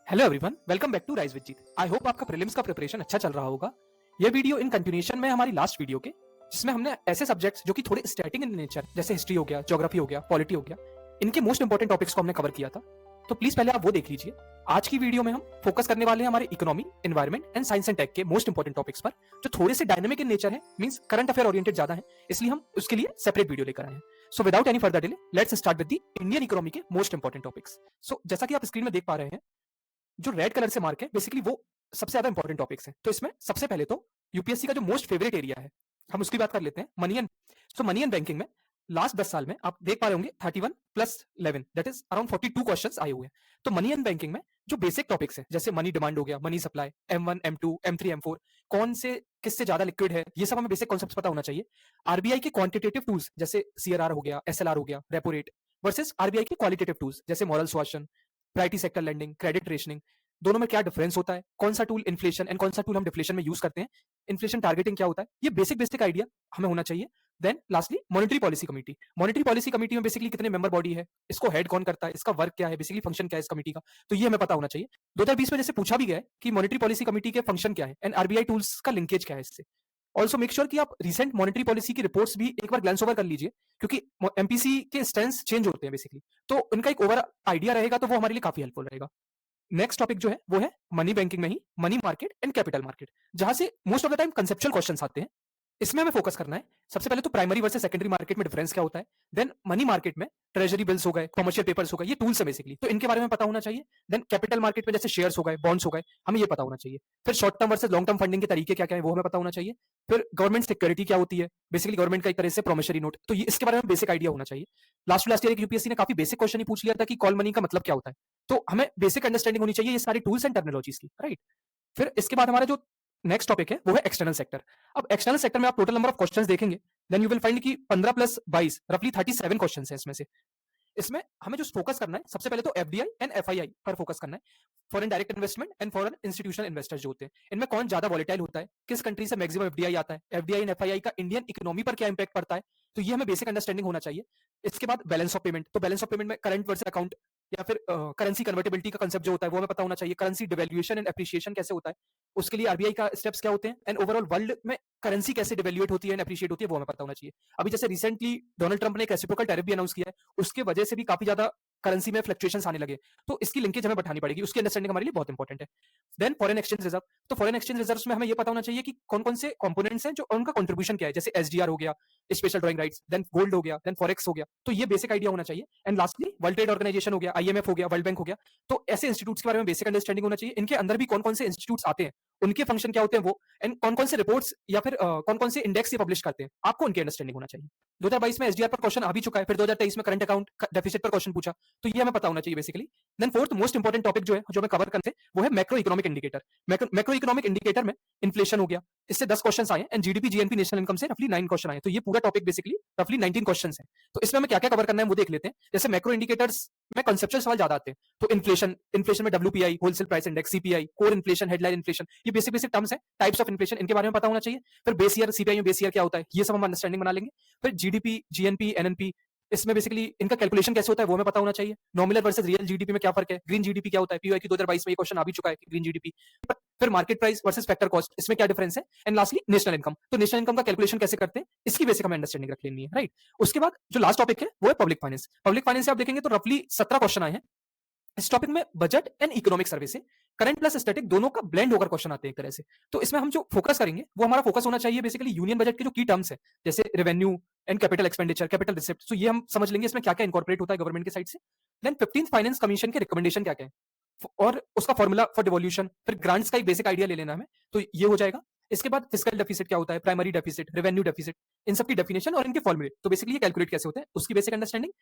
Hello everyone, welcome back to rise with Jeet. I hope आपका prelims का preparation अच्छा चल रहा होगा। ये वीडियो इन कंटिन्यूएशन में हमारी लास्ट वीडियो के, जिसमें हमने ऐसे सब्जेक्ट्स जो कि थोड़े स्टैटिक इन नेचर जैसे हिस्ट्री हो गया, ज्योग्राफी हो गया, पॉलिटी हो गया, इनके मोस्ट इंपॉर्टेंट टॉपिक्स को हमने कवर किया था। तो प्लीज पहले आप वो देख लीजिए। आज की वीडियो में हम फोकस करने वाले हैं हमारे economy, environment and science and tech के मोस्ट इंपॉर्टेंट टॉपिक्स पर, जो थोड़े से डायनेमिक इन नेचर है, मींस करंट अफेयर ओरिएंटेड ज्यादा है, इसलिए हम उसके लिए सेपरेट वीडियो लेकर आए हैं। So without any further delay, let's start with the Indian economy के मोस्ट इंपॉर्टेंट टॉपिक्स। सो जैसा कि आप स्क्रीन में देख पा रहे हैं, जो रेड कलर से मार्क है बेसिकली वो सबसे ज्यादा इंपॉर्टेंट टॉपिक्स हैं। तो इसमें सबसे पहले तो यूपीएससी का जो मोस्ट फेवरेट एरिया है, हम उसकी बात कर लेते हैं, money and money and banking में लास्ट 10 साल में आप देख पा रहे होंगे 31 plus 11 that is around 42 questions आए हुए हैं। तो मनी एंड बैंकिंग में जो बेसिक टॉपिक्स हैं, जैसे मनी डिमांड हो गया, money supply, M1 M2 M3 M4, कौन से किससे ज्यादा लिक्विड है, ये सब हमें बेसिक कॉन्सेप्ट्स पता होना चाहिए। आरबीआई के क्वांटिटेटिव टूल्स जैसे सीआरआर हो गया, एसएलआर हो गया, रेपो रेट, वर्सेस आरबीआई के क्वालिटेटिव टूल्स जैसे moral suasion, priority sector lending, credit rationing, दोनों में क्या डिफरेंस होता है, कौन सा टूल इन्फ्लेशन एंड कौन सा टूल हम डिफ्लेशन में यूज करते हैं, इन्फ्लेशन टारगेटिंग क्या होता है, ये बेसिक आइडिया हमें होना चाहिए। Then lastly monetary policy committee. Monetary policy committee में बेसिकली कितने मेंबर बॉडी है, इसको हेड कौन करता है, इसका वर्क क्या है, बेसिकली फंक्शन क्या है इस कमेटी का, तो ये हमें पता होना चाहिए। 2020 में जैसे पूछा भी गया है कि मॉनेटरी पॉलिसी कमेटी के फंक्शन क्या है एंड आरबीआई टूल्स का लिंकेज क्या है इससे। ऑल्सो मेक श्योर कि आप रिसेंट मॉनेटरी पॉलिसी की रिपोर्ट्स भी एक बार ग्लैंस ओवर कर लीजिए, क्योंकि एमपीसी के स्टैंस चेंज होते हैं बेसिकली, तो उनका एक ओवर आइडिया रहेगा तो वो हमारे लिए काफी हेल्पफुल रहेगा। नेक्स्ट टॉपिक जो है वो है मनी बैंकिंग में ही money market and capital market, जहां से most of the time conceptual questions आते हैं। इसमें हमें फोकस करना है। सबसे पहले तो प्राइमरी वर्सेस सेकेंडरी मार्केट में डिफरेंस क्या होता है, देन मनी मार्केट में ट्रेजरी बिल्स हो गए, कमर्शियल पेपर्स हो गए, ये टूल्स है बेसिकली, तो इनके बारे में पता होना चाहिए। देन कैपिटल मार्केट में जैसे शेयर्स हो गए, बॉन्ड्स हो गए, हमें ये पता होना चाहिए। फिर short term versus long term funding के तरीके क्या क्या है वो हमें पता होना चाहिए। फिर गवर्नमेंट सिक्योरिटी क्या होती है, बेसिकली गवर्नमेंट का एक तरह से प्रोमिसरी नोट, तो ये इसके बारे में बेसिक आइडिया होना चाहिए। लास्ट ईयर यूपीएससी ने काफी बेसिक क्वेश्चन ही पूछ लिया था कि कॉल मनी का मतलब क्या होता है, तो हमें बेसिक अंडरस्टैंडिंग होनी चाहिए ये सारी टूल्स एंड टर्मिनोलॉजीज की, राइट। फिर इसके बाद हमारा जो नेक्स्ट टॉपिक है वो है एक्सटर्नल सेक्टर। अब एक्सटर्नल सेक्टर में आप टोटल नंबर ऑफ क्वेश्चंस देखेंगे, देन यू विल फाइंड कि 15 प्लस 22 रफली 37 क्वेश्चंस हैं इसमें से। इसमें हमें जो फोकस करना है, सबसे पहले तो एफडीआई एंड एफआईआई पर फोकस करना है, foreign direct investment and foreign institutional investors जो होते हैं, इनमें कौन ज्यादा वॉलेटाइल होता है, किस कंट्री से मैक्सिमम एफडीआई आता है, एफडीआई एंड एफआईआई का इंडियन इकोनॉमी पर क्या इंपैक्ट पड़ता है, तो ये हमें बेसिक अंडरस्टैंडिंग होना चाहिए। इसके बाद बैलेंस ऑफ पेमेंट, तो बैलेंस ऑफ पेमेंट में करंट वर्सेस अकाउंट या फिर करेंसी कन्वर्टेबिलिटी का कंसेप्ट जो होता है वो हमें पता होना चाहिए। करेंसी डिवैल्यूएशन एंड एप्रिसिएशन कैसे होता है, उसके लिए आरबीआई का स्टेप्स क्या होते हैं, एंड ओवरऑल वर्ल्ड में करेंसी कैसे डिवैल्यूएट होती है एंड एप्रिशिएट होती है वो हमें पता होना चाहिए। अभी जैसे रिसेंटली डोनाल्ड ट्रंप ने एक रेसिप्रोकल टैरिफ भी अनाउंस किया है, उसके वजह से भी काफी ज्यादा करेंसी में फ्लक्चुएशंस आने लगे, तो इसकी लिंकेज हमें बैठानी पड़ेगी, उसकी अंडरस्टैंडिंग हमारे लिए बहुत इंपॉर्टेंट है। देन फॉरेन एक्सचेंज रिजर्व, तो फॉरेन एक्सचेंज रिजर्व में हमें ये पता होना चाहिए कि कौन कौन से कंपोनेंट्स हैं जो उनका कंट्रीब्यूशन क्या है, जैसे एसडीआर हो गया, special drawing rights, then gold हो गया, देन फॉरेक्स हो गया, तो ये बेसिक आइडिया होना चाहिए। And lastly world trade organisation हो गया, आईएमएफ हो गया, वर्ल्ड बैंक हो गया, तो ऐसे इंस्टीट्यूट्स के बारे में बेसिक अंडरस्टैंडिंग होना चाहिए। इनके अंदर भी कौन कौन से इंस्टीट्यूट्स आते हैं, उनके फंक्शन क्या होते हैं वो, एंड कौन कौन से रिपोर्ट्स या फिर कौन कौन से इंडेक्स ये पब्लिश करते हैं, आपको उनकी अंडरस्टैंडिंग होना चाहिए। 2022 में एसडीआर पर क्वेश्चन आ भी चुका है, फिर 2023 में करंट अकाउंट डेफिसिट पर क्वेश्चन पूछा, तो ये हमें पता होना चाहिए basically. Then fourth most important topic जो है जो हमें कवर करते हैं वो है macro economic indicator. Macro economic indicator में इन्फ्लेशन हो गया, इससे 10 क्वेश्चन आए, and GDP GNP national income से रफली 9 क्वेश्चन आए, तो ये पूरा टॉपिक बेसिकली रफली 19 क्वेश्चन है। तो इसमें हमें क्या क्या कवर करना है वो देख लेते हैं। जैसे मैक्रो इंडिकेटर्स में कंसेप्चुअल सवाल ज्यादा आते हैं, तो इन्फ्लेशन, इन्फ्लेशन में WPI, wholesale price index, CPI, core inflation, headline inflation, ये बेसिक टर्म्स है, टाइप्स ऑफ इन्फ्लेशन, इनके बारे में पता होना चाहिए। फिर बेस ईयर, सीपीआई में बेस ईयर क्या होता है, ये सब हम अंडरस्टैंडिंग बना लेंगे। फिर जीडीपी, जीएनपी, एनएनपी, इसमें बेसिकली इनका कैलकुलेशन कैसे होता है वो हमें पता होना चाहिए। नॉमिनल वर्सेस रियल जीडीपी में क्या फर्क है, ग्रीन जीडीपी क्या होता है, पीवाई की 2022 में ये क्वेश्चन आ भी चुका है कि ग्रीन जीडीपी। फिर market price versus factor cost, इसमें क्या डिफरेंस है, एंड लास्टली नेशनल इनकम, तो नेशनल इनकम का कैलकुलेशन कैसे करते हैं, इसकी बेसिक हमें अंडरस्टैंडिंग रख लेनी है, राइट। उसके बाद जो लास्ट टॉपिक है वो है पब्लिक फाइनेंस। पब्लिक फाइनेंस से आप देखेंगे तो रफली 17 क्वेश्चन आए हैं। इस टॉपिक में बजट एंड इकोनॉमिक सर्वे से करंट प्लस स्टैटिक दोनों का ब्लेंड होकर क्वेश्चन आते हैं एक तरह से। तो इसमें हम जो फोकस करेंगे वो हमारा फोकस होना चाहिए बेसिकली यूनियन बजट के जो की टर्म्स है, जैसे revenue and capital expenditure, capital receipt, तो ये हम समझ लेंगे इसमें क्या क्या इंकॉर्पोरेट होता है गवर्नमेंट के साइड से। देन 15th फाइनेंस कमीशन के रिकमेंडेशन क्या क्या है और उसका फॉर्मूला फॉर डिवोल्यूशन, फिर ग्रांट्स का एक बेसिक आइडिया ले लेना हमें, तो ये हो जाएगा। इसके बाद फिस्कल डेफिसिट क्या होता है, प्राइमरी डेफिसिट, रेवेन्यू डेफिसिट, इन सब की डेफिनेशन और इनके फॉर्मूले, तो बेसिकली ये कैलकुलेट कैसे होते हैं उसकी basic understanding.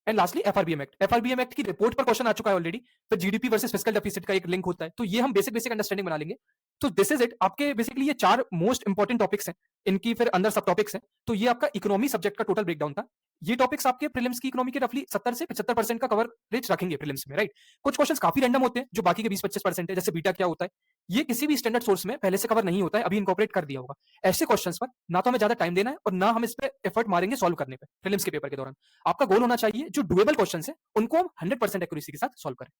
And lastly FRBM act, FRBM act की रिपोर्ट पर क्वेश्चन आ चुका है ऑलरेडी, फिर जीडीपी वर्सेस फिस्कल डेफिसिट का एक लिंक होता है, तो ये हम बेसिक अंडरस्टैंडिंग बना लेंगे। तो दिस इज इट, आपके बेसिकली ये 4 मोस्ट इंपॉर्टेंट टॉपिक्स हैं, इनकी फिर अंदर सब टॉपिक्स हैं, तो ये आपका इकोनॉमी सब्जेक्ट का टोटल ब्रेकडाउन था। ये टॉपिक्स आपके प्रीलिम्स की इकोनॉमी के रफली 70 से 75% का कवरेज रखेंगे प्रीलिम्स में, राइट। कुछ क्वेश्चंस काफी रैंडम होते हैं जो बाकी के 20-25% है, जैसे बीटा क्या होता है, ये किसी भी स्टैंडर्ड सोर्स में पहले से कवर नहीं होता है, अभी इनकॉर्पोरेट कर दिया होगा। ऐसे क्वेश्चंस पर ना तो हमें ज्यादा टाइम देना है और ना हम इस पे एफर्ट मारेंगे सॉल्व करने पे प्रीलिम्स के पेपर के दौरान। आपका गोल होना चाहिए जो डुएबल क्वेश्चंस है उनको हम 100% एक्यूरेसी के साथ सॉल्व करें।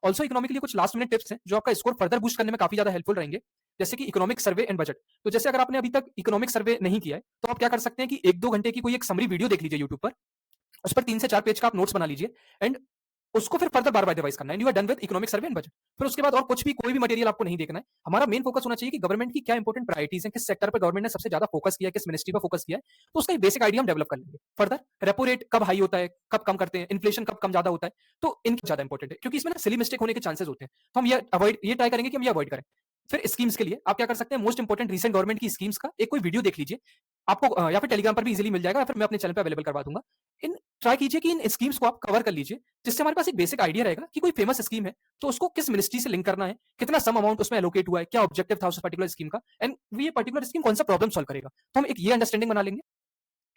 ऑल्सो इकोनॉमी के लिए कुछ लास्ट मिनट टिप्स हैं जो आपका स्कोर फर्दर बूस्ट करने में काफी ज्यादा हेल्पफुल रहेंगे, जैसे कि इकोनॉमिक सर्वे एंड बजट। तो जैसे अगर आपने अभी तक इकोनॉमिक सर्वे नहीं किया है तो आप क्या कर सकते हैं कि 1-2 घंटे की कोई एक समरी वीडियो देख लीजिए यूट्यूब पर, उस पर 3 से 4 पेज का आप नोट्स बना लीजिए एंड उसको फिर फर्दर बार बार रिवाइज करना है। You are done with economic survey and budget. फिर उसके बाद और कुछ भी कोई भी मटेरियल आपको नहीं देखना है। हमारा मेन फोकस होना चाहिए कि गवर्नमेंट की क्या इंपॉर्टेंट प्रायोरिटीज हैं, किस सेक्टर पर गवर्नमेंट ने सबसे ज्यादा फोकस किया है, किस मिनिस्ट्री पर फोकस किया है, तो उसका एक बेसिक आइडिया हम डेवलप कर लेंगे। फर्दर रेपो रेट कब हाई होता है, कब कम करते हैं, इन्फ्लेशन कब कम ज्यादा होता है, तो इनकी ज्यादा इंपॉर्टेंट है क्योंकि इसमें ना सिली मिस्टेक होने के चांसेस होते हैं। तो हम ये ट्राई करेंगे कि हम ये अवॉइड करें। फिर स्कीम्स के लिए आप क्या कर सकते हैं, मोस्ट इंपॉर्टेंट रिसेंट गवर्नमेंट की स्कीम्स का एक कोई वीडियो देख लीजिए। आपको या फिर टेलीग्राम पर भी इजीली मिल जाएगा या फिर मैं अपने चैनल पे अवेलेबल करवा दूंगा। इन ट्राई कीजिए कि इन स्कीम्स को आप कवर कर लीजिए, जिससे हमारे पास एक बेसिक आइडिया रहेगा कि कोई फेमस स्कीम है तो उसको किस मिनिस्ट्री से लिंक करना है, कितना सम अमाउंट उसमें एलोकेट हुआ है, क्या ऑब्जेक्टिव था उस पर्टिकुलर स्कीम का, एंड ये पर्टिकुलर स्कीम कौन सा प्रॉब्लम सॉल्व करेगा। तो हम एक ये अंडरस्टैंडिंग बना लेंगे।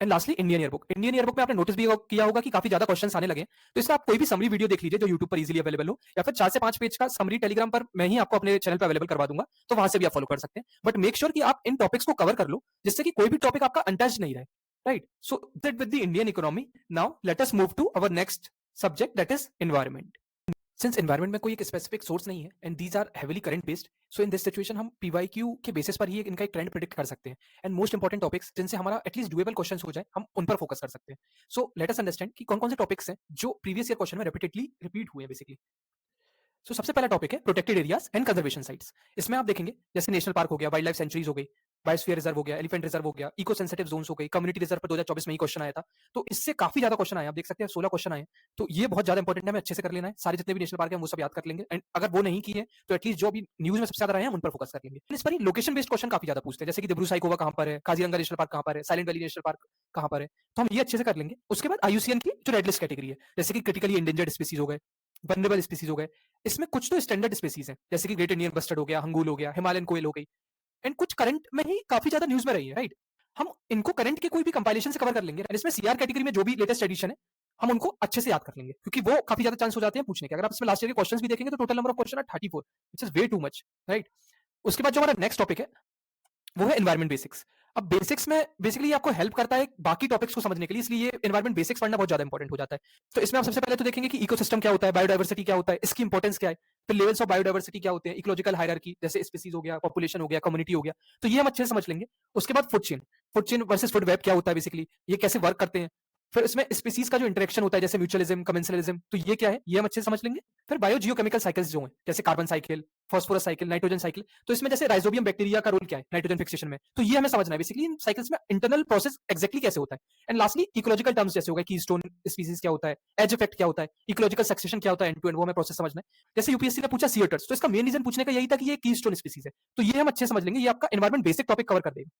And lastly Indian yearbook. Indian yearbook में आपने नोटिस भी किया होगा कि काफी ज्यादा क्वेश्चंस आने लगे हैं। तो इसका आप कोई भी समरी वीडियो देख लीजिए जो यूट्यूब पर इजीली अवेलेबल हो, या फिर 4 से 5 पेज का समरी टेलीग्राम पर मैं ही आपको अपने चैनल पर अवेलेबल करवा दूंगा, तो वहां से भी आप फॉलो कर सकते हैं। बट मेक श्योर कि आप इन टॉपिक्स को कवर कर लो जिससे कि कोई भी टॉपिक आपका अनटच्ड नहीं रहे, right. So that with the Indian economy, now let us move to our next subject, that is environment. Since environment में कोई एक स्पेसिफिक सोर्स नहीं है and these are heavily current based, so in this situation हम PYQ के basis पर ही इनका एक ट्रेंड प्रिडिक्ट कर सकते हैं एंड मोस्ट इंपॉर्टेंट टॉपिक्स जिनसे हमारा एटलीस्ट डुएबल क्वेश्चंस हो जाए, हम उन पर फोकस कर सकते हैं। सो लेट अस अंडरस्टैंड कि कौन कौन से टॉपिक्स हैं जो प्रीवियस ईयर क्वेश्चन में रिपीटेडली रिपीट हुए हैं बेसिकली। सो सबसे पहला टॉपिक है protected areas and conservation sites. इसमें आप देखेंगे जैसे नेशनल पार्क हो गया, वाइल्ड लाइफ सेंचुरीज हो गई, बायोस्फीयर रिजर्व हो गया, एलिफेंट रिजर्व हो गया, इको सेंसिटिव जोन्स हो गई, कम्युनिटी रिजर्व पर 2024 में ही क्वेश्चन आया था। तो इससे काफी ज्यादा क्वेश्चन आए, आप देख सकते हैं 16 क्वेश्चन आए। तो ये बहुत ज्यादा इंपॉर्टेंट है, हमें अच्छे से कर लेना है। सारे जितने भी नेशनल पार्क है वो सब याद कर लेंगे एंड अगर वो नहीं किए तो एटलीस्ट जो अभी न्यूज में सबसे ज्यादा रहे हैं उन पर फोकस कर लेंगे। इस पर लोकेशन बेस्ड क्वेश्चन काफी ज्यादा पूछते हैं, जैसे कि दिब्रू साइकोवा कहां पर है, काजीरंगा नेशनल पार्क कहां पर है, साइलेंट वैली नेशनल पार्क कहां पर है, तो हम ये अच्छे से कर लेंगे। उसके बाद आईयूसीएन की जो रेड लिस्ट कैटेगरी है, जैसे कि क्रिटिकली इंडेंजर्ड स्पीसीज हो गए, वनरेबल स्पीसीज हो गए, इसमें कुछ तो स्टैंडर्ड स्पीसीज हैं जैसे कि ग्रेट इंडियन बस्टर्ड हो गया, हंगूल हो गया, हिमालयन कोयल हो गई, एंड कुछ करंट में ही काफी ज्यादा न्यूज में रही है, राइट। हम इनको करंट के कोई भी कंपाइलेशन से कवर कर लेंगे एंड इसमें सीआर कैटेगरी में जो भी लेटेस्ट एडिशन है हम उनको अच्छे से याद कर लेंगे क्योंकि वो काफी ज्यादा चांस हो जाते हैं पूछने के। अगर आप इसमें लास्ट ईयर के क्वेश्चंस भी देखेंगे तो टोटल नंबर ऑफ क्वेश्चन है 34, which is way too much, right. उसके बाद जो हमारा नेक्स्ट टॉपिक है वो है एनवायरमेंट बेसिक्स। अब बेसिक्स में बेसिकली आपको हेल्प करता है बाकी टॉपिक्स को समझने के लिए, इसलिए ये एनवायरमेंट बेसिक्स पढ़ना बहुत ज्यादा इंपॉर्टेंट हो जाता है। तो इसमें आप सबसे पहले तो देखेंगे कि इकोसिस्टम क्या होता है, बायोडायवर्सिटी क्या होता है, इसकी इंपॉर्टेंस क्या है, फिर लेवल्स ऑफ बायोडायवर्सिटी क्या होते हैं, इकोलॉजिकल हायरार्की जैसे स्पीसीज हो गया, पॉपुलेशन हो गया, कम्युनिटी हो गया, तो ये हम अच्छे से समझ लेंगे। उसके बाद food chain versus food web क्या होता है बेसिकली, ये कैसे वर्क करते हैं, फिर इसमें स्पीसीज का जो इंटरेक्शन होता है जैसे म्यूचुअलिज्म, कमेंसलिज्म, तो ये क्या है ये हम अच्छे से समझ लेंगे। फिर बायो जियोकेमिकल साइकिल्स जो हैं जैसे carbon cycle, phosphorus cycle, nitrogen cycle, तो इसमें जैसे राइजोबियम बैक्टीरिया का रोल क्या है नाइट्रोजन फिक्सेशन में, तो ये हमें समझना है बेसिकली इन साइकिल्स में इंटरनल प्रोसेस एक्जेक्टली कैसे होता है। एंड लास्टली इकोलॉजिकल टर्म्स जैसे हो गए कीस्टोन स्पीसीज क्या होता है, एज इफेक्ट क्या होता है, इकोलॉजिकल सक्सेशन क्या होता है, एंड टू एंड वो हमें प्रोसेस समझना है। जैसे यूपीएससी ने पूछा सीएटर्स, तो इसका मेन रीजन पूछने का यही था कि ये कीस्टोन स्पीसीज है, तो ये हम अच्छे समझ लेंगे, ये आपका एनवायरमेंट बेसिक टॉपिक कवर कर देगा।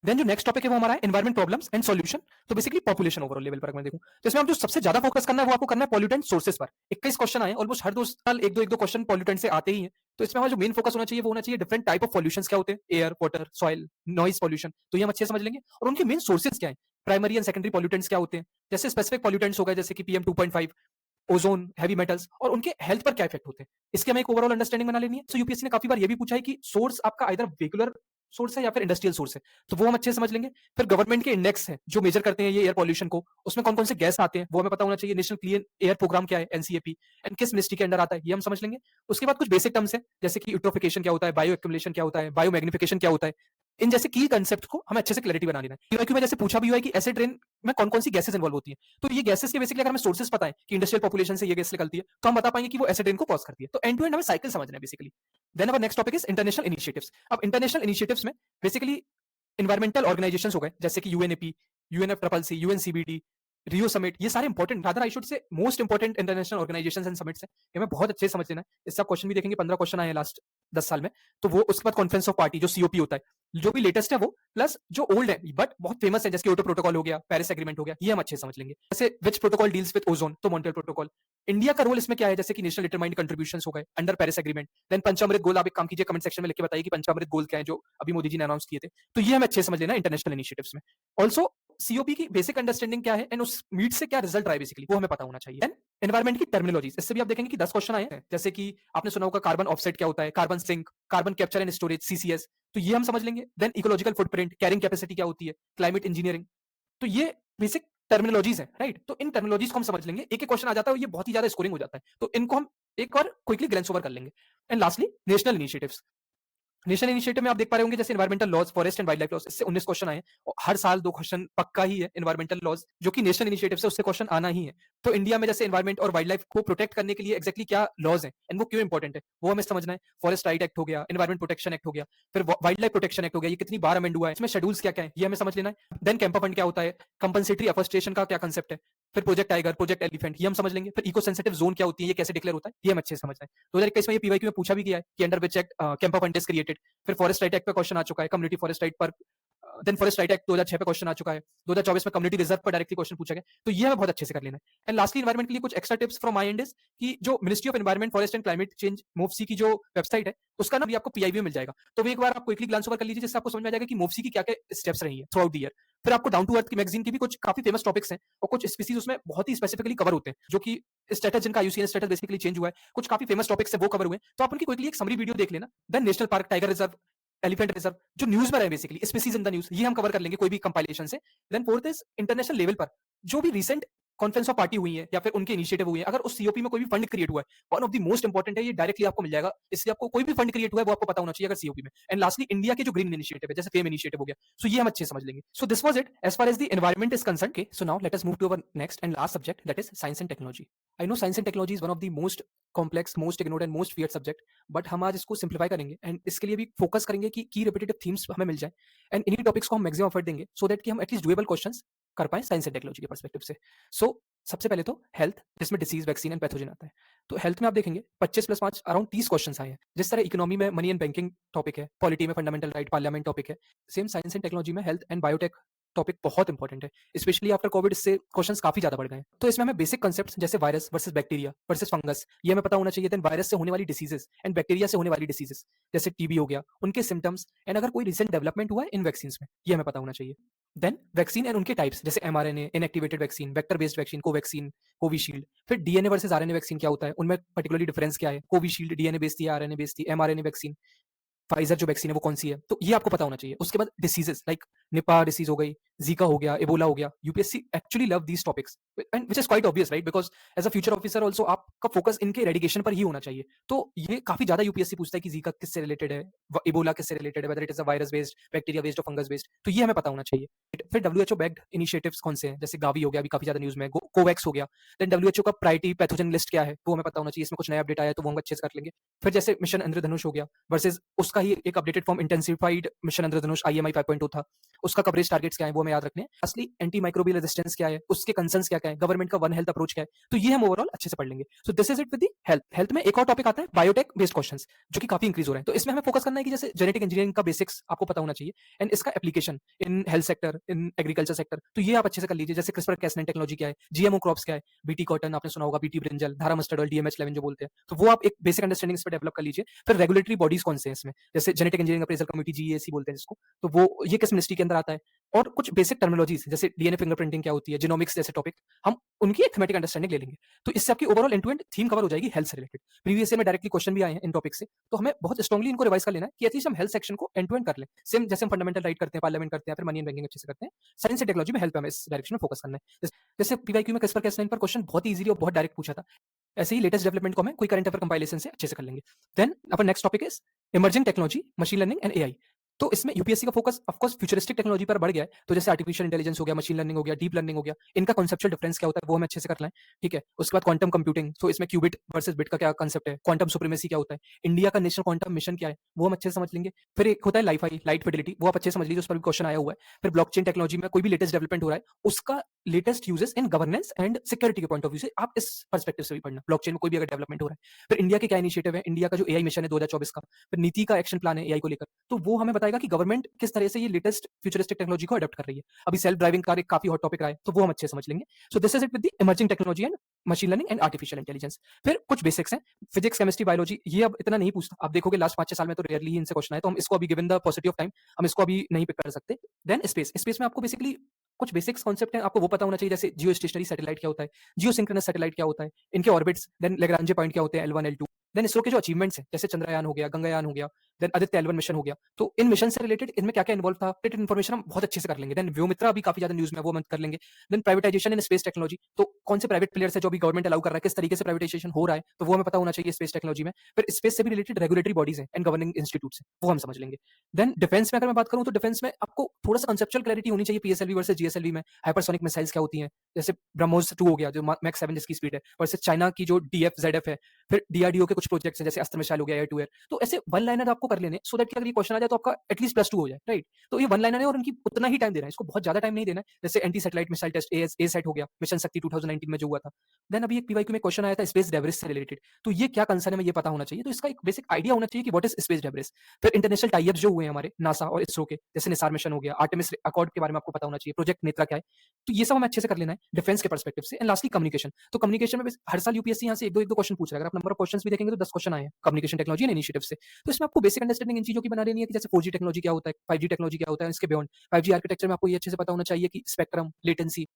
देन जो नेक्स्ट टॉपिक है वो हमारा है एनवायरमेंट प्रॉब्लम्स एंड सॉल्यूशन। तो बेसिकली पॉपुलेशन ओवरऑल लेवल पर मैं देखूं तो इसमें हम जो सबसे ज्यादा फोकस करना है वो आपको करना है पॉल्यूटेंट सोर्सेस पर। 21 क्वेश्चन आए, ऑलमोस्ट हर 2 साल एक दो क्वेश्चन पॉल्यूटेंट से आते ही हैं। तो इसमें हमारा जो मेन फोकस होना चाहिए वो होना चाहिए डिफरेंट टाइप ऑफ पॉल्यूशंस क्या होते हैं, air, water, soil, noise pollution, तो ये हम अच्छे से समझ लेंगे और उनके मेन सोर्सेज क्या है, प्राइमरी एंड सेकेंडरी पॉल्यूटेंट्स क्या होते हैं, जैसे स्पेसिफिक पॉल्यूटेंट्स हो गए जैसे कि पीएम 2.5, ओजोन, हैवी मेटल्स, और उनके हेल्थ पर क्या इफेक्ट होते हैं, इसकी हमें एक ओवरऑल अंडरस्टैंडिंग बना लेनी है। सो यूपीएससी ने काफी बार ये भी पूछा है कि सोर्स आपका आइदर वेहिकुलर सोर्स है या फिर इंडस्ट्रियल सोर्स है, तो वो हम अच्छे से समझ लेंगे। फिर गवर्नमेंट के इंडेक्स हैं जो मेजर करते हैं ये एयर पॉल्यूशन को, उसमें कौन कौन से गैस आते हैं वो हमें पता होना चाहिए। नेशनल क्लीन एयर प्रोग्राम क्या है एनसीएपी, एंड किस मिनिस्ट्री के अंडर आता है ये हम समझ लेंगे। उसके बाद कुछ बेसिक टर्म्स है जैसे कि यूट्रोफिकेशन क्या होता है, बायो एक्यूमुलेशन क्या होता है, बायो मैग्निफिकेशन क्या होता है, इन जैसे की कंसेप्ट को हमें अच्छे से क्लैरिटी बना लेना है। पीवाईक्यू में जैसे पूछा भी हुआ है कि एसिड रेन में कौन कौन सी गैसेस इन्वॉल्व होती है, तो ये गैसेस के बेसिकली अगर हमें सोर्सेस पता है कि इंडस्ट्रियल पॉपुलेशन से ये गैस निकलती है तो हम बता पाएंगे कि वो एसिड रेन को कॉज करती है। तो एंड टू एंड हमें साइकिल समझना है basically. Then our next topic is international initiatives. अब इंटरनेशनल इनिशिएटिव्स में बेसिकली इन्वायरमेंटल ऑर्गेनाइजेशंस हो गए जैसे कि UNEP, UNF triple C, UNCBD, Rio summit, ये सारे important, rather I should say most important international organisations and summits हैं, ये हमें बहुत अच्छे से समझ लेना है। इससे आप क्वेश्चन भी देखेंगे, 15 क्वेश्चन आए हैं लास्ट 10 साल में, तो वो उसके बाद कॉन्फ्रेंस ऑफ पार्टी जो सीओपी होता है, जो भी लेटेस्ट है वो, प्लस जो ओल्ड है बट बहुत फेमस है जैसे क्योटो प्रोटोकॉल हो गया, पेरिस एग्रीमेंट हो गया, ये हम अच्छे से समझ लेंगे। जैसे विच प्रोटोकॉल डील्स विद ओजोन, तो मॉन्ट्रियल प्रोटोकॉल। इंडिया का रोल इसमें क्या है जैसे कि नेशनल डिटरमाइंड कंट्रीब्यूशंस हो गए अंडर पेरिस एग्रीमेंट। देन पंचामृत गोल, आप एक काम कीजिए कमेंट सेक्शन में लिख के बताइए कि पंचामृत गोल क्या है जो अभी मोदी जी ने अनाउंस किए थे, तो ये हमें अच्छे समझ लेना इंटरनेशनल इनिशिएटिव्स में। ऑल्सो सीओपी की बेसिक अंडरस्टैंडिंग क्या है एंड उस मीट से क्या रिजल्ट रहा है बेसिकली वो हमें पता होना चाहिए। देन एनवायरमेंट की टर्मिनोलॉजीज, इससे भी आप देखेंगे कि 10 क्वेश्चन आए हैं, जैसे कि आपने सुना होगा कार्बन ऑफसेट क्या होता है, carbon sink, carbon capture and storage CCS, तो ये हम समझ लेंगे। Then ecological footprint, carrying capacity क्या होती है, क्लाइमेट इंजीनियरिंग, तो ये बेसिक टर्मिनोलॉजीज है, राइट। तो इन टर्मिनोलॉजीज को हम समझ लेंगे, एक एक क्वेश्चन आ जाता है और ये बहुत ही ज्यादा स्कोरिंग हो जाता है, तो इनको हम एक और क्विकली ग्लैंस ओवर कर लेंगे। And lastly national initiatives. National initiative में आप देख पा रहे होंगे जैसे environmental laws, forest and wild life laws, इससे 19 क्वेश्चन आए हैं और हर साल 2 क्वेश्चन पक्का ही है एनवायरमेंटल लॉज जो कि नेशनल इनिशिएटिव से उससे क्वेश्चन आना ही है। तो इंडिया में जैसे एनवायरमेंट और वाइल्ड लाइफ को प्रोटेक्ट करने के लिए एग्जैक्टली क्या लॉज हैं एंड वो क्यों इंपॉर्टेंट है वो हमें समझना है। फॉरेस्ट राइट एक्ट हो गया, एनवायरमेंट प्रोटेक्शन एक्ट हो गया, फिर वाइल्ड लाइफ प्रोटेक्शन एक्ट हो गया, ये कितनी बार अमेंड हुआ है, इसमें शेड्यूल्स क्या क्या है ये हमें समझ लेना है। देन कैंपा फंड क्या होता है, कंपनसेटरी अफॉरेस्टेशन का क्या कंसेप्ट है, फिर प्रोजेक्ट टाइगर, प्रोजेक्ट एलिफेंट ये हम समझ लेंगे। फिर इको सेंसिटिव जोन क्या होती है, ये कैसे डिक्लेयर होता है, ये हम अच्छे से समझना है। 2021 में ये पीवाईक्यू में पूछा भी गया है कि under which act CAMPA fund is created. फिर फॉरेस्ट राइट एक्ट पे क्वेश्चन आ चुका है, कम्युनिटी फॉरेस्ट राइट पर। देन फॉरेस्ट राइट एक्ट 2006 पे क्वेश्चन आ चुका है, 2024 में कम्युनिटी रिजर्व पर डायरेक्टली क्वेश्चन पूछा गया। तो ये हमें बहुत अच्छे से कर लेना है। एंड लास्टली एनवायरमेंट के लिए कुछ extra tips from my end is कि जो ministry of environment, forest and climate change मोफसी की जो वेबसाइट है उसका नाम भी आपको पीआईबी मिल जाएगा। तो वो एक बार आप क्विकली ग्लांस ओवर कर लीजिए जिससे आपको समझ में आ जाएगा कि मोफसी की क्या-क्या स्टेप्स रही हैं थ्रू आउट द ईयर। फिर आपको डाउन टू अर्थ की मैगजीन की भी कुछ काफी फेमस टॉपिक्स हैं और कुछ स्पीसीज उसमें बहुत ही स्पेसिफिकली कवर होते हैं जो कि स्टेटस जिनका आईयूसीएन स्टेटस बेसिकली चेंज हुआ है, कुछ काफी फेमस टॉपिक्स है वो कवर हुए हैं। तो आप उनकी क्विकली एक समरी वीडियो देख लेना। Then national park, tiger reserve, elephant reserve जो न्यूज में रहे basically species in the news, ये हम कवर कर लेंगे कोई भी कंपाइलेशन से। Then fourth is international level पर जो भी रिसेंट कॉन्फ्रेंस ऑफ पार्टी हुई है या फिर उनके इनिशिएटिव हुए हैं, अगर उस सीओपी में कोई भी फंड क्रिएट हुआ है, one of the most important है, ये डायरेक्टली आपको मिल जाएगा। इसलिए आपको कोई भी फंड क्रिएट हुआ है वो आपको पता होना चाहिए अगर सीओपी में। एंड लास्टली इंडिया के जो ग्रीन इनिशिएटिव है जैसे फेम इनिशिएटिव हो गया, सो ये हम अच्छे से समझ लेंगे। So this was it as far as the environment is concern. Okay, so now let us move to our next and last subject that is science and technology. I know science and technology is one of the most complex, most ignored and most feared subject, but हम आज इसको simplify करेंगे and इसके लिए भी focus करेंगे कि की रिपीटेटिव थीम्स हमें मिल जाए एंड इन्हीं टॉपिक्स को हम मैक्सिमम एफर्ट देंगे सो दैट कि हम एटलीस्ट डुएबल क्वेश्चंस कर पाए साइंस एंड टेक्नोलॉजी के पर्सपेक्टिव से। सो सबसे पहले तो हेल्थ, जिसमें डिसीज, वैक्सीन एंड पैथोजन आता है। तो हेल्थ में आप देखेंगे 25 प्लस 5 अराउंड 30 क्वेश्चंस आए हैं। जिस तरह इकोनॉमी में मनी एंड बैंकिंग टॉपिक है, पॉलिटी में फंडामेंटल राइट, पार्लियामेंट टॉपिक है, सेम साइंस एंड टेक्नोलॉजी में हेल्थ एंड बायोटेक टॉपिक बहुत इंपॉर्टेंट है, स्पेशली आफ्टर कोविड इससे क्वेश्चंस काफी ज्यादा बढ़ गए हैं। तो इसमें हमें बेसिक कंसेप्ट्स जैसे virus versus bacteria versus fungus ये हमें पता होना चाहिए। देन वायरस से होने वाली डिसीजेस एंड बैक्टीरिया से होने वाली डिसीजेस जैसे टीबी हो गया, उनके सिम्टम्स एंड अगर कोई रिसेंट डेवलपमेंट हुआ है इन वैक्सीन में, ये हमें पता होना चाहिए। देन वैक्सीन एंड उनके टाइप्स जैसे mRNA, inactivated vaccine, vector based vaccine, Covaxin, Covishield. फिर डीएनए वर्सेस आरएनए वैक्सीन क्या होता है, उनमें पर्टिकुलरली डिफरेंस क्या है, कोविशील्ड डीएनए बेस्ड थी, आरएनए बेस्ड थी, एमआरएनए वैक्सीन, फाइजर जो वैक्सीन है वो कौन सी है, तो ये आपको पता होना चाहिए। उसके बाद डिसीजेस लाइक निपा डिसीज हो गई, जीका हो गया, एबोला हो गया। UPSC actually love these topics and which is quite obvious right, because as a future officer also आपका फोकस इनके रेडिकेशन पर ही होना चाहिए। तो ये काफी ज्यादा यूपीएससी पूछता है कि जीका किससे रिलेटेड है, एबोला किससे रिलेटेड है, whether it is a virus based, bacteria based और फंगस बेस्ड, तो ये हमें पता होना चाहिए। फिर डब्ल्यूएचओ बैक्ड इनिशिएटिव्स कौन से हैं, जैसे गावी हो गया अभी काफी ज्यादा न्यूज में, कोवैक्स हो गया। देन डब्ल्यूएचओ का प्रायोरिटी पैथोजन लिस्ट क्या है वो हमें पता होना चाहिए, इसमें कुछ नया अपडेट आया है तो वो हम अच्छे से कर लेंगे। फिर जैसे मिशन इंद्रधनुष हो गया वर्सेस उसका ही एक अपडेटेड फॉर्म इंटेंसिफाइड मिशन इंद्रधनुष आईएमआई 5.2 था, उसका कवरेज टारगेट्स क्या है वो हमें याद रखने हैं। असली एंटी माइक्रोबियल रेजिस्टेंस क्या है, उसके कंसर्न्स क्या क्या है, गवर्नमेंट का वन हेल्थ अप्रोच क्या है, तो ये हम ओवरऑल अच्छे से पढ़ लेंगे। So this is it with the health. Health में एक और टॉपिक आता है बायोटेक बेस्ड क्वेश्चंस जो कि काफी इंक्रीज हो रहे हैं। तो इसमें हमें फोकस करना है कि जैसे जेनेटिक इंजीनियरिंग का बेसिक्स आपको पता होना चाहिए एंड इसका application in health sector, in agriculture sector, तो ये आप अच्छे से कर लीजिए। जैसे क्रिस्पर कैसनेन टेक्नोलॉजी क्या है, जीएमओ क्रॉप्स क्या है, बीटी कॉटन आपने सुना होगा, बीटी ब्रिंजल, धारा मस्टर्ड ऑयल, डीएमएच11 जो बोलते हैं, तो वो आप एक बेसिक अंडरस्टैंडिंग इस पे डेवलप कर लीजिए। फिर रेगुलेटरी बॉडीज कौन से हैं इसमें, जैसे genetic engineering appraisal committee, GAC बोलते हैं जिसको, तो वो ये किस मिनिस्ट्री के अंदर आता है, और कुछ बेसिक टर्मिनोलॉजीज जैसे डीएनए फिंगरप्रिंटिंग क्या होती है, जीनोमिक्स जैसे टॉपिक, हम उनकी एक थीमेटिक अंडरस्टैंडिंग ले लेंगे। तो इससे आपकी overall end to end theme cover हो जाएगी हेल्थ से रिलेटेड। प्रीवियस ईयर में डायरेक्टली क्वेश्चन भी आए हैं इन टॉपिक से, तो हमें बहुत स्ट्रांगली इनको रिवाइज कर लेना है कि एटलीस्ट हम हेल्थ सेक्शन को एंड टू एंड कर लें। सेम जैसे हम फंडामेंटल राइट करते हैं, पार्लियामेंट करते हैं, फिर मनी एंड बैंकिंग अच्छे से करते हैं, साइंस एंड टेक्नोलॉजी में हेल्थ पे हमें इस डायरेक्शन में फोकस करना है। जैसे पीवाईक्यू में क्रिस्पर कैसनाइन पर क्वेश्चन बहुत ही इजीली और बहुत डायरेक्ट पूछा था, ऐसे ही लेटेस्ट डेवलपमेंट को हमें कोई करंट अफेयर कंपाइलेशन से अच्छे से कर लेंगे। देन अपन next topic is emerging technology, machine learning and AI. तो इसमें यूपीएससी का focus of course futuristic technology पर बढ़ गया है, तो जैसे आर्टिफिशियल इंटेलिजेंस हो गया, मशीन लर्निंग हो गया, डीप लर्निंग हो गया, इनका कॉन्सेप्चुअल डिफरेंस क्या होता है वो हमें अच्छे से कर लें। ठीक है, उसके बाद क्वांटम कंप्यूटिंग, तो इसमें क्यूबिट वर्सेस बिट का क्या कंसेप्ट है, क्वांटम सुप्रीमेसी क्या होता है, इंडिया का नेशनल क्वांटम मिशन क्या है वो हम अच्छे से समझ लेंगे। फिर एक होता है लाइफाई, लाइट फिडिलिटी, वो आप अच्छे से समझ लीजिए, उस पर भी क्वेश्चन आया हुआ है। फिर ब्लॉकचेन टेक्नोलॉजी में कोई भी लेटेस्ट डेवलपमेंट हो रहा है, उसका latest uses in governance and security के पॉइंट ऑफ व्यू से आप इस पर्सपेक्टिव से भी पढ़ना, ब्लॉकचेन में कोई भी अगर डेवलपमेंट हो रहा है। फिर इंडिया के क्या इनिशिएटिव है, इंडिया का जो एआई मिशन है 2024 का, फिर नीति का एक्शन प्लान है एआई को लेकर, तो वो हमें बताएगा कि गवर्नमेंट किस तरह से ये लेटेस्ट फ्यूचरिस्टिक टेक्नोलॉजी को अडॉप्ट कर रही है। अभी सेल्फ ड्राइविंग कार एक काफी हॉट टॉपिक रहा है, तो वो हम अच्छे से समझ लेंगे। So this is it with the emerging technology and machine learning and artificial intelligence. फिर कुछ बेसिक्स हैं, फिजिक्स, केमिस्ट्री, बायोलॉजी, ये अब इतना नहीं पूछता, आप देखोगे लास्ट 5-6 साल में तो रेयरली ही इनसे क्वेश्चन आए, तो हम इसको अभी given the possibility of time हम इसको अभी नहीं पिक कर सकते। देन स्पेस, स्पेस में आपको बेसिकली कुछ बेसिक्स कॉन्सेप्ट हैं, आपको वो पता होना चाहिए, जैसे जियो स्टेशनरी सैटेलाइट क्या होता है, जियो सिंक्रोनस सैटेलाइट क्या होता है, इनके ऑर्बिट्स, देन लेग्रांजे पॉइंट क्या होते हैं, L1 L2, देन इसरो के जो अचीवमेंट्स हैं जैसे चंद्रयान हो गया, गंगायान हो गया, देन आदित्य L1 मिशन हो गया। तो इन मिशन से रिलेटेड इनमें क्या-क्या इन्वॉल्व था, रिलेटेड इन्फॉर्मेशन हम बहुत अच्छे से कर लेंगे। देन व्योमित्रा अभी काफ़ी ज़्यादा न्यूज़ में है, वो हम कर लेंगे। Then privatisation in space technology, तो कौन से प्राइवेट प्लेयर्स है जो अभी गवर्नमेंट अलाउ कर रहा है, किस तरीके से प्राइवेटाइजेशन हो रहा है, तो वो हमें पता होना चाहिए स्पेस टेक्नोलॉजी में। फिर स्पेस से भी रिलेटेड रेगुलेटरी बॉडीज़ हैं एंड गवर्निंग इंस्टीट्यूट्स हैं, वो हम समझ लेंगे। देन डिफेंस में अगर मैं बात करूँ तो डिफेंस में आपको थोड़ा-सा कांसेप्चुअल क्लैरिटी होनी चाहिए पीएसएलवी वर्सेस जीएसएलवी में। हाइपरसोनिक मिसाइल्स क्या होती हैं? जैसे ब्रह्मोस 2 हो गया जो मैक 7 जिसकी स्पीड है, वर्सेस चाइना की जो डीएफ-ज़ेडएफ है। फिर डीआरडीओ के कुछ प्रोजेक्ट्स हैं जैसे अस्त्र मिसाइल हो गया एयर टू एयर। तो ऐसे वन लाइनर आपको कर लेने सो दैट कि अगर ये क्वेश्चन आ जाए तो आपका एटलीस्ट +2 हो जाए, राइट? तो ये वन लाइनर है और इनकी उतना ही टाइम देना है, इसको बहुत ज़्यादा टाइम नहीं देना है। जैसे anti satellite missile test ASAT हो गया, मिशन शक्ति 2019 में जो हुआ था। देन अभी एक पीवाईक्यू में क्वेश्चन आया था स्पेस डेब्रिस से रिलेटेड, तो ये क्या कंसर्न है हमें ये पता होना चाहिए। तो इसका एक बेसिक आइडिया होना चाहिए कि व्हाट इज स्पेस डेब्रिस। फिर इंटरनेशनल टाई अप्स जो हुए हैं हमारे नासा और इसरो के, जैसे निसार मिशन हो गया, आर्टेमिस अकॉर्ड के बारे में आपको पता होना चाहिए, प्रोजेक्ट नेत्रा क्या है। तो ये सब हमें अच्छे से कर लेना है डिफेंस के पर्सपेक्टिव से। एंड लास्टली कम्युनिकेशन, तो कम्युनिकेशन में हर साल यूपीएससी यहाँ से एक दो क्वेश्चन पूछ रहा है। अगर आप नंबर ऑफ क्वेश्चंस भी देखेंगे तो 10 क्वेश्चन आए हैं कम्युनिकेशन टेक्नोलॉजी एंड इनिशिएटिव से। तो इसमें आपको बेसिक अंडरस्टैंडिंग इन चीजों की बना लेनी है कि जैसे 4G टेक्नोलॉजी क्या होता है, 5G टेक्नोलॉजी क्या होता है, इसके बियॉन्ड 5G आर्किटेक्चर में आपको ये अच्छे से पता होना चाहिए कि स्पेक्ट्रम, लेटेंसी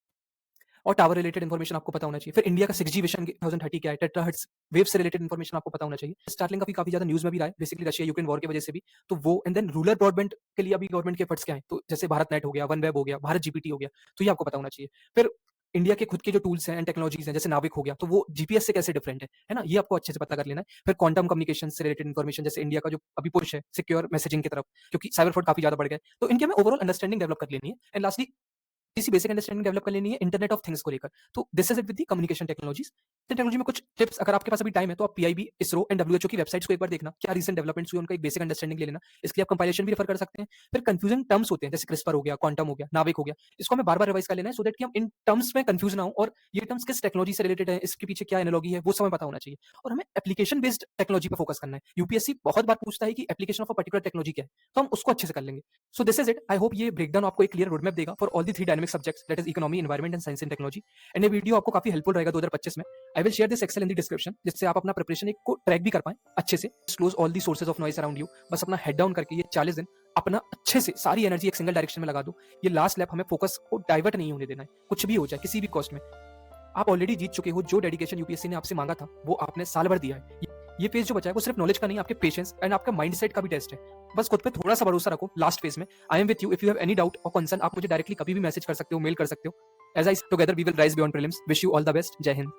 और टावर रिलेटेड इन्फॉर्मेशन आपको पता होना चाहिए। फिर इंडिया का 6G विजन 2030 क्या है, टेट्राहर्ट्ज वेव से रिलेटेड इन्फॉर्मेशन आपको पता होना चाहिए। स्टारलिंक का भी काफी ज्यादा न्यूज में भी रहा है, बेसिकली रशिया यूक्रेन वॉर की वजह से भी। तो वो एंड देन रूरल ब्रॉडबैंड के लिए अभी गवर्नमेंट के एफर्ट्स क्या हैं, तो जैसे भारत नेट हो गया, वन वेब हो गया, भारत जीपीटी हो गया, तो ये आपको पता होना चाहिए। फिर इंडिया के खुद के जो टूल्स हैं एंड टेक्नोलॉजीज हैं जैसे नाविक हो गया, तो वो जीपीएस से कैसे डिफरेंट है ना, ये आपको अच्छे से पता कर लेना है। फिर क्वांटम कम्युनिकेशन से रिलेटेड इन्फॉर्मेशन, जैसे इंडिया का जो अभी पुश है सिक्योर मैसेजिंग की तरफ, क्योंकि साइबर फ्रॉड काफी ज्यादा बढ़ गए, तो इनके हमें ओवरऑल अंडरस्टैंडिंग डेवलप कर लेनी है। एंड लास्टली इसी बेसिक अंडरस्टैंडिंग डेवलप कर लेनी है इंटरनेट ऑफ थिंग्स को लेकर। तो this is it with the communication technologies. Technology में कुछ टिप्स, अगर आपके पास अभी टाइम है तो आप पीआईबी, इसरो एंड डब्ल्यूएचओ की वेबसाइट्स को एक बार देखना, क्या रीसेंट डेवलपमेंट्स हुए उनका एक बेसिक अंडरस्टैंडिंग ले लेना। इसके लिए आप कंपाइलेशन भी रेफर कर सकते हैं। फिर कंफ्यूजिंग टर्म्स होते हैं जैसे क्रिस्पर हो गया, क्वांटम हो गया, नाविक हो गया, इसको हमें बार-बार रिवाइज कर लेना है सो दैट कि हम इन टर्म्स में कंफ्यूज ना हो और ये टर्म्स किस टेक्नोलॉजी से रिलेटेड है, इसके पीछे क्या एनालॉजी है, वो सब हमें पता होना चाहिए। और हमें एप्लीकेशन बेस्ड टेक्नोलॉजी पे फोकस करना है। यूपीएससी बहुत बार पूछता है कि application of a particular technology क्या है, तो हम उसको अच्छे से कर लेंगे। So this is it. I hope ये ब्रेकडाउन आपको एक क्लियर रोड मैप देगा for all the 3 dynamic subjects, that is economy, environment and science and technology. And ये वीडियो आपको काफी हेल्पफुल रहेगा 2025 में। I will share this Excel in the description, जिससे आप अपना प्रिपरेशन एक को ट्रैक भी कर पाएं अच्छे से। Close all the sources of noise around you, बस अपना हेड डाउन करके ये 40 दिन अपना अच्छे से सारी एनर्जी एक सिंगल डायरेक्शन में लगा दो। ये लास्ट लैप हमें फोकस को डाइवर्ट नहीं होने देना है, कुछ भी हो जाए किसी भी कॉस्ट में। आप ऑलरेडी जीत चुके हो, जो डेडिकेशन यूपीएससी ने आपसे मांगा था वो आपने साल भर दिया है। ये फेज जो बचा है वो सिर्फ नॉलेज का नहीं, आपके पेशेंस एंड आपका माइंडसेट का भी टेस्ट है। बस खुद पे थोड़ा सा भरोसा रखो लास्ट फेज में। I am with you, if you have any doubt और कंसर्न आप मुझे डायरेक्टली कभी भी मैसेज कर सकते हो, मेल कर सकते हो। As I together we will rise beyond prelims. Wish you all the best. Jai Hind.